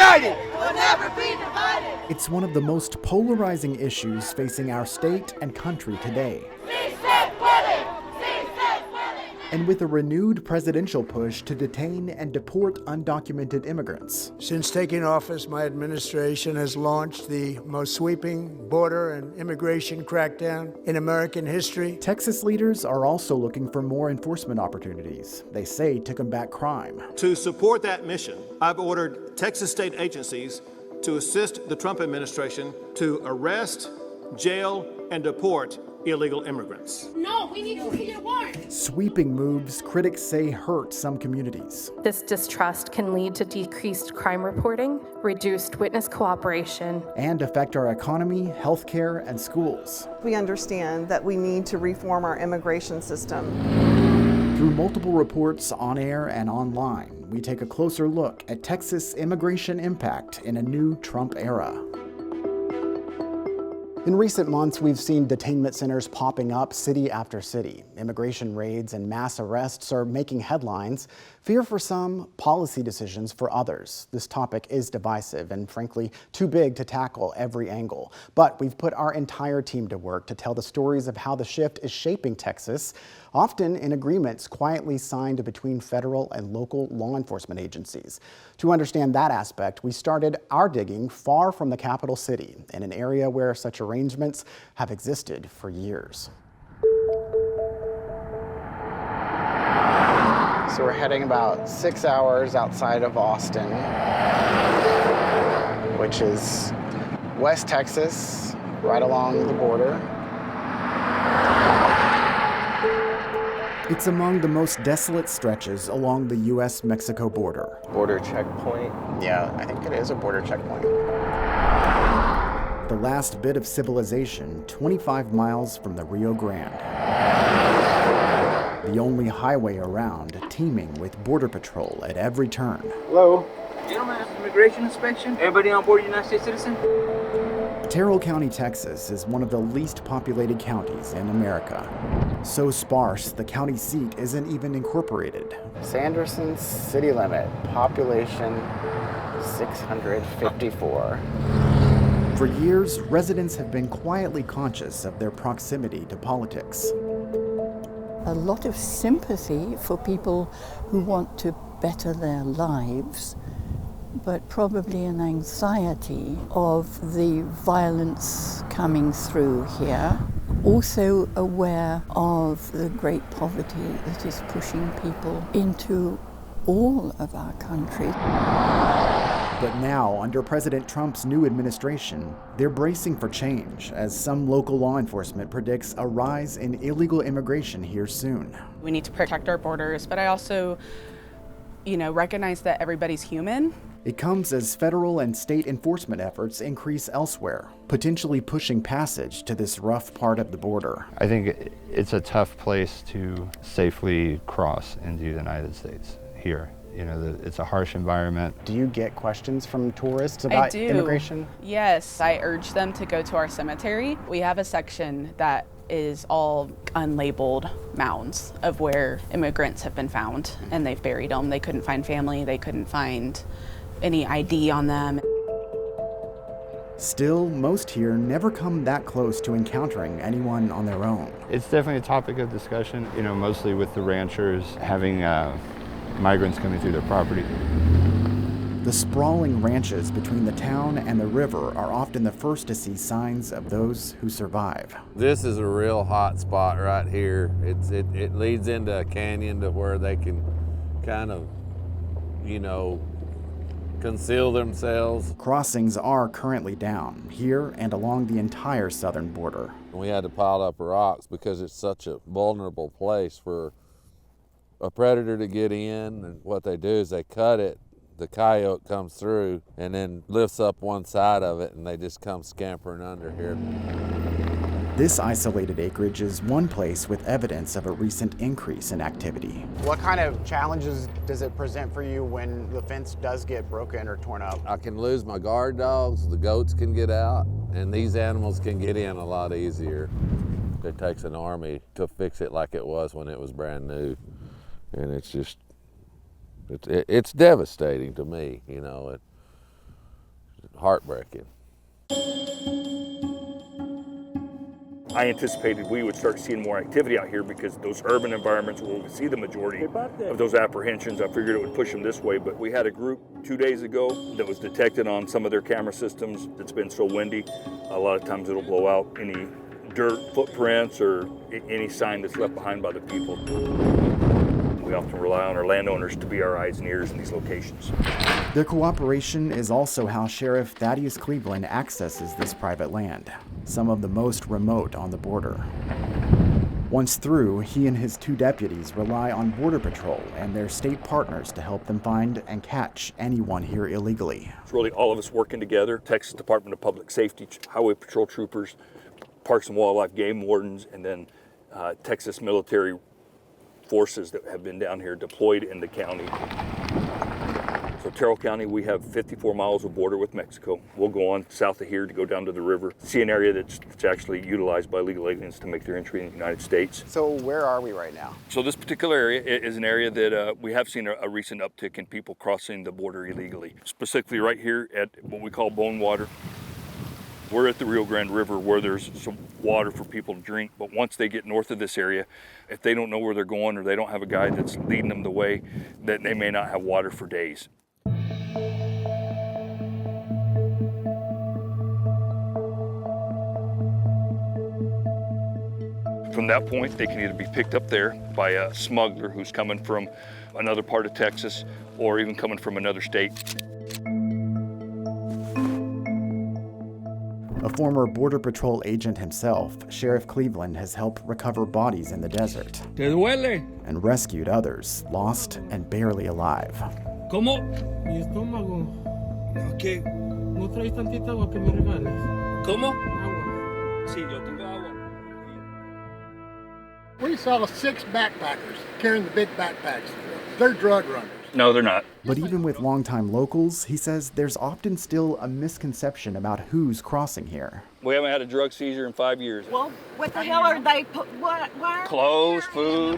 united. We'll never be divided. It's one of the most polarizing issues facing our state and country today. And with a renewed presidential push to detain and deport undocumented immigrants. Since taking office, my administration has launched the most sweeping border and immigration crackdown in American history. Texas leaders are also looking for more enforcement opportunities, they say, to combat crime. To support that mission, I've ordered Texas state agencies to assist the Trump administration to arrest, jail, and deport illegal immigrants. No, we need to see your warrant. Sweeping moves critics say hurt some communities. This distrust can lead to decreased crime reporting, reduced witness cooperation, and affect our economy, healthcare, and schools. We understand that we need to reform our immigration system. Through multiple reports on air and online, we take a closer look at Texas immigration impact in a new Trump era. In recent months, we've seen detainment centers popping up city after city. Immigration raids and mass arrests are making headlines. Fear for some, policy decisions for others. This topic is divisive and frankly too big to tackle every angle. But we've put our entire team to work to tell the stories of how the shift is shaping Texas, often in agreements quietly signed between federal and local law enforcement agencies. To understand that aspect, we started our digging far from the capital city, in an area where such arrangements have existed for years. So we're heading about 6 hours outside of Austin, which is West Texas, right along the border. It's among the most desolate stretches along the U.S.-Mexico border. Border checkpoint? Yeah, I think it is a border checkpoint. The last bit of civilization, 25 miles from the Rio Grande. The only highway around, teeming with border patrol at every turn. Hello? Gentlemen, immigration inspection. Everybody on board United States citizen? Terrell County, Texas is one of the least populated counties in America. So sparse, the county seat isn't even incorporated. Sanderson's city limit, population 654. For years, residents have been quietly conscious of their proximity to politics. A lot of sympathy for people who want to better their lives, but probably an anxiety of the violence coming through here. Also aware of the great poverty that is pushing people into all of our country. But now, under President Trump's new administration, they're bracing for change as some local law enforcement predicts a rise in illegal immigration here soon. We need to protect our borders, but I also, recognize that everybody's human. It comes as federal and state enforcement efforts increase elsewhere, potentially pushing passage to this rough part of the border. I think it's a tough place to safely cross into the United States here. It's a harsh environment. Do you get questions from tourists about immigration? Yes, I urge them to go to our cemetery. We have a section that is all unlabeled mounds of where immigrants have been found, and they've buried them. They couldn't find family, they couldn't find any ID on them. Still, most here never come that close to encountering anyone on their own. It's definitely a topic of discussion, mostly with the ranchers having migrants coming through their property. The sprawling ranches between the town and the river are often the first to see signs of those who survive. This is a real hot spot right here. It leads into a canyon to where they can kind of, conceal themselves. Crossings are currently down here and along the entire southern border. We had to pile up rocks because it's such a vulnerable place for a predator to get in, and what they do is they cut it, the coyote comes through and then lifts up one side of it, and they just come scampering under here. This isolated acreage is one place with evidence of a recent increase in activity. What kind of challenges does it present for you when the fence does get broken or torn up? I can lose my guard dogs, the goats can get out, and these animals can get in a lot easier. It takes an army to fix it like it was when it was brand new. And it's just, it's devastating to me, heartbreaking. I anticipated we would start seeing more activity out here because those urban environments where we see the majority of those apprehensions, I figured it would push them this way. But we had a group 2 days ago that was detected on some of their camera systems. It's been so windy, a lot of times it'll blow out any dirt footprints or any sign that's left behind by the people. We often rely on our landowners to be our eyes and ears in these locations. Their cooperation is also how Sheriff Thaddeus Cleveland accesses this private land, some of the most remote on the border. Once through, he and his 2 deputies rely on Border Patrol and their state partners to help them find and catch anyone here illegally. It's really all of us working together, Texas Department of Public Safety, Highway Patrol troopers, Parks and Wildlife game wardens, and then Texas military forces that have been down here deployed in the county. So Terrell County, we have 54 miles of border with Mexico. We'll go on south of here to go down to the river, see an area that's actually utilized by illegal aliens to make their entry in the United States. So where are we right now? So this particular area is an area that we have seen a recent uptick in people crossing the border illegally, specifically right here at what we call Bone Water. We're at the Rio Grande River where there's some water for people to drink, but once they get north of this area, if they don't know where they're going or they don't have a guide that's leading them the way, then they may not have water for days. From that point, they can either be picked up there by a smuggler who's coming from another part of Texas or even coming from another state. A former Border Patrol agent himself, Sheriff Cleveland has helped recover bodies in the desert ¿Te duele? and rescued others lost and barely alive. ¿Cómo? Mi estómago. ¿Qué? ¿No traes tantita agua que me regales? ¿Cómo? Agua. Sí, yo tengo agua. We saw 6 backpackers carrying the big backpacks. They're drug runners. No, they're not. But even with longtime locals, he says there's often still a misconception about who's crossing here. We haven't had a drug seizure in 5 years. Well, what the hell are they? What? Clothes, food.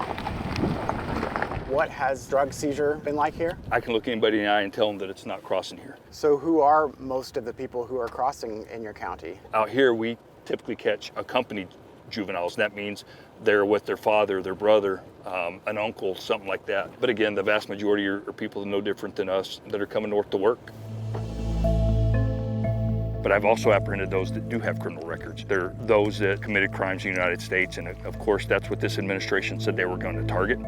What has drug seizure been like here? I can look anybody in the eye and tell them that it's not crossing here. So who are most of the people who are crossing in your county? Out here, we typically catch accompanied juveniles. That means they're with their father, their brother, an uncle, something like that. But again, the vast majority are people no different than us that are coming north to work. But I've also apprehended those that do have criminal records. They're those that committed crimes in the United States, and of course, that's what this administration said they were going to target.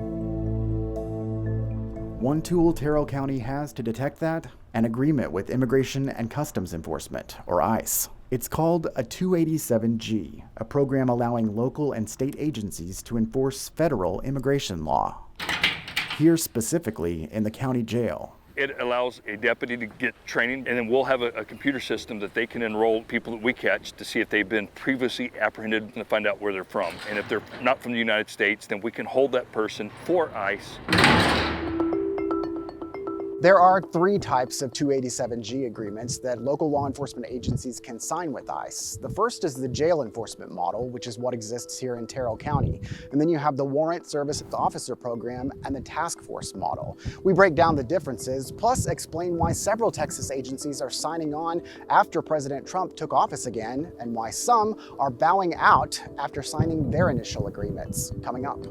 One tool Terrell County has to detect that, an agreement with Immigration and Customs Enforcement, or ICE. It's called a 287G, a program allowing local and state agencies to enforce federal immigration law. Here specifically in the county jail. It allows a deputy to get training, and then we'll have a computer system that they can enroll people that we catch to see if they've been previously apprehended and to find out where they're from. And if they're not from the United States, then we can hold that person for ICE. There are 3 types of 287G agreements that local law enforcement agencies can sign with ICE. The first is the jail enforcement model, which is what exists here in Terrell County. And then you have the warrant service officer program and the task force model. We break down the differences, plus explain why several Texas agencies are signing on after President Trump took office again, and why some are bowing out after signing their initial agreements. Coming up.